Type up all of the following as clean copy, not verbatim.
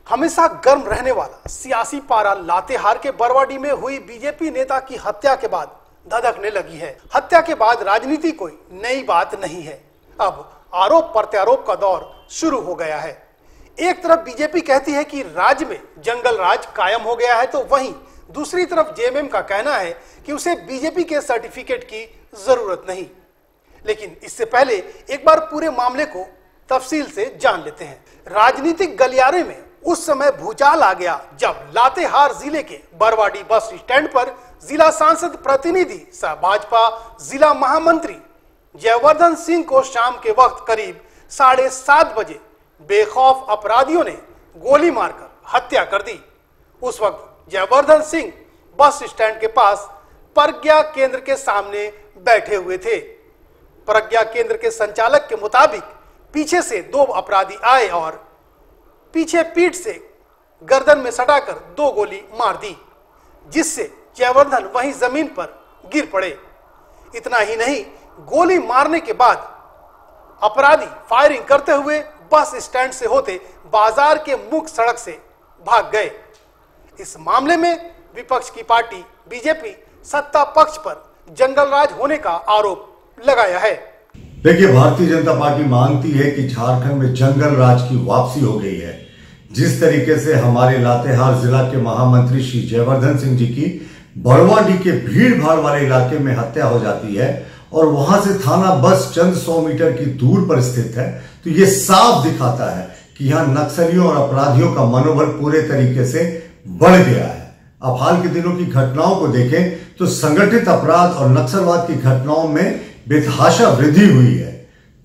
हमेशा गर्म रहने वाला सियासी पारा लातेहार के बरवाडी में हुई बीजेपी नेता की हत्या के बाद धधकने लगी है। हत्या के बाद राजनीति कोई नई बात नहीं है। अब आरोप प्रत्यारोप का दौर शुरू हो गया है। एक तरफ बीजेपी कहती है कि राज्य में जंगल राज कायम हो गया है, तो वहीं दूसरी तरफ जेएमएम का कहना है कि उसे बीजेपी के सर्टिफिकेट की जरूरत नहीं। लेकिन इससे पहले एक बार पूरे मामले को तफसील से जान लेते हैं। राजनीतिक गलियारे में उस समय भूचाल आ गया जब लातेहार जिले के बरवाडी बस स्टैंड पर जिला सांसद प्रतिनिधि सह भाजपा जिला महामंत्री जयवर्धन सिंह को शाम के वक्त करीब 7:30 बजे बेखौफ अपराधियों ने गोली मारकर हत्या कर दी। उस वक्त जयवर्धन सिंह बस स्टैंड के पास प्रज्ञा केंद्र के सामने बैठे हुए थे। प्रज्ञा केंद्र के संचालक के मुताबिक पीछे से 2 अपराधी आए और पीछे पीठ से गर्दन में सटाकर 2 गोली मार दी, जिससे जयवर्धन वहीं जमीन पर गिर पड़े। इतना ही नहीं, गोली मारने के बाद अपराधी फायरिंग करते हुए बस स्टैंड से होते बाजार के मुख्य सड़क से भाग गए। इस मामले में विपक्ष की पार्टी बीजेपी सत्ता पक्ष पर जंगल राज होने का आरोप लगाया है। देखिए, भारतीय जनता पार्टी मानती है कि झारखंड में जंगल राज की वापसी हो गई है। जिस तरीके से हमारे लातेहार जिला के महामंत्री श्री जयवर्धन सिंह जी की बरवाडी के भीड़ भाड़ वाले इलाके में हत्या हो जाती है और वहां से थाना बस चंद 100 मीटर की दूर पर स्थित है, तो ये साफ दिखाता है कि यहाँ नक्सलियों और अपराधियों का मनोबल पूरे तरीके से बढ़ गया है। अब हाल के दिनों की घटनाओं को देखें तो संगठित अपराध और नक्सलवाद की घटनाओं में बेतहाशा वृद्धि हुई है।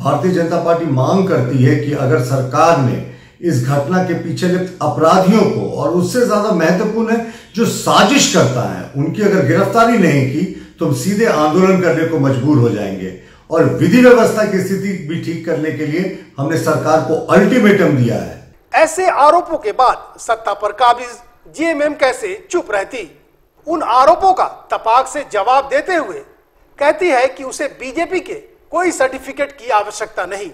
भारतीय जनता पार्टी मांग करती है कि अगर सरकार ने इस घटना के पीछे लिप्त अपराधियों को, और उससे ज्यादा महत्वपूर्ण है जो साजिश करता है, उनकी अगर गिरफ्तारी नहीं की तो हम सीधे आंदोलन करने को मजबूर हो जाएंगे। और विधि व्यवस्था की स्थिति भी ठीक करने के लिए हमने सरकार को अल्टीमेटम दिया है। ऐसे आरोपों के बाद सत्ता पर काबिज जेएमएम कैसे चुप रहती? उन आरोपों का तपाक से जवाब देते हुए कहती है कि उसे बीजेपी के कोई सर्टिफिकेट की आवश्यकता नहीं।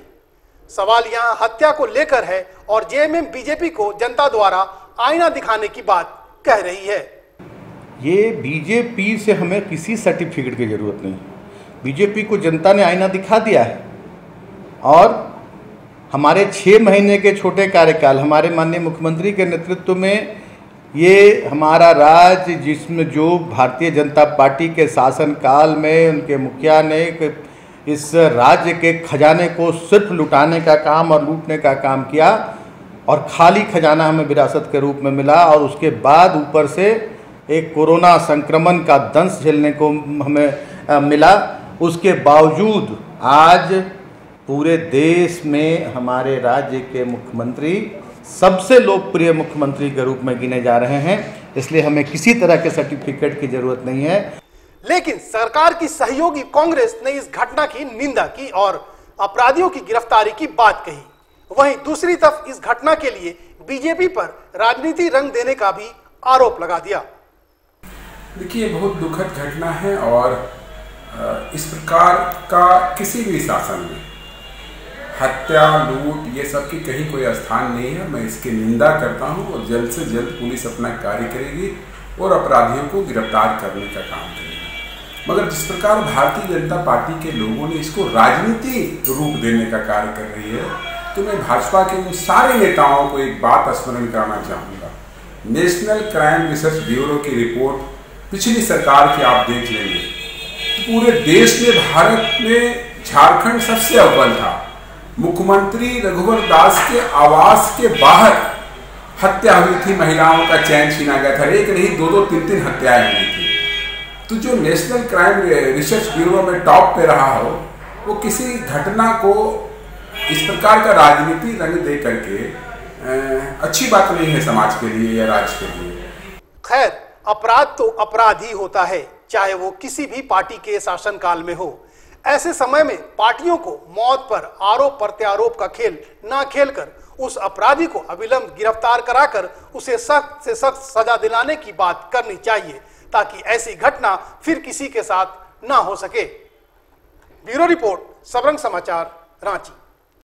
सवाल यहां हत्या को लेकर है और जेएमएम बीजेपी को जनता द्वारा आईना दिखाने की बात कह रही है। ये बीजेपी से हमें किसी सर्टिफिकेट की जरूरत नहीं। बीजेपी को जनता ने आईना दिखा दिया है और हमारे 6 महीने के छोटे कार्यकाल, हमारे माननीय मुख्यमंत्री के नेतृत्व में ये हमारा राज्य, जिसमें जो भारतीय जनता पार्टी के शासनकाल में उनके मुखिया ने इस राज्य के खजाने को सिर्फ लुटाने का काम और लूटने का काम किया और खाली खजाना हमें विरासत के रूप में मिला, और उसके बाद ऊपर से एक कोरोना संक्रमण का दंश झेलने को हमें मिला। उसके बावजूद आज पूरे देश में हमारे राज्य के मुख्यमंत्री सबसे लोकप्रिय मुख्यमंत्री के रूप में गिने जा रहे हैं। इसलिए हमें किसी तरह के सर्टिफिकेट की जरूरत नहीं है। लेकिन सरकार की सहयोगी कांग्रेस ने इस घटना की निंदा की और अपराधियों की गिरफ्तारी की बात कही। वहीं दूसरी तरफ इस घटना के लिए बीजेपी पर राजनीति रंग देने का भी आरोप लगा दिया। देखिए, बहुत दुखद घटना है और इस प्रकार का किसी भी शासन में हत्या, लूट, ये सब की कहीं कोई स्थान नहीं है। मैं इसकी निंदा करता हूं और जल्द से जल्द पुलिस अपना कार्य करेगी और अपराधियों को गिरफ्तार करने का काम करेगी। मगर जिस प्रकार भारतीय जनता पार्टी के लोगों ने इसको राजनीति रूप देने का कार्य कर रही है, तो मैं भाजपा के उन सारे नेताओं को एक बात स्मरण कराना चाहूँगा। नेशनल क्राइम रिसर्च ब्यूरो की रिपोर्ट पिछली सरकार की आप देख लेंगे तो पूरे देश में भारत में झारखंड सबसे अव्वल था। मुख्यमंत्री रघुवर दास के आवास के बाहर हत्या हुई थी, महिलाओं का चैन छीना गया था। एक नहीं, 2-2, 3-3 हत्याएं हुई थी। तो जो नेशनल क्राइम रिसर्च ब्यूरो में टॉप पे रहा हो, वो किसी घटना को इस प्रकार का राजनीति रंग दे करके अच्छी बात नहीं है समाज के लिए या राज्य के लिए। खैर, अपराध तो अपराध ही होता है, चाहे वो किसी भी पार्टी के शासनकाल में हो। ऐसे समय में पार्टियों को मौत पर आरोप प्रत्यारोप का खेल ना खेलकर उस अपराधी को अविलंब गिरफ्तार कराकर उसे सख्त से सख्त सजा दिलाने की बात करनी चाहिए, ताकि ऐसी घटना फिर किसी के साथ ना हो सके। ब्यूरो रिपोर्ट, सबरंग समाचार, रांची।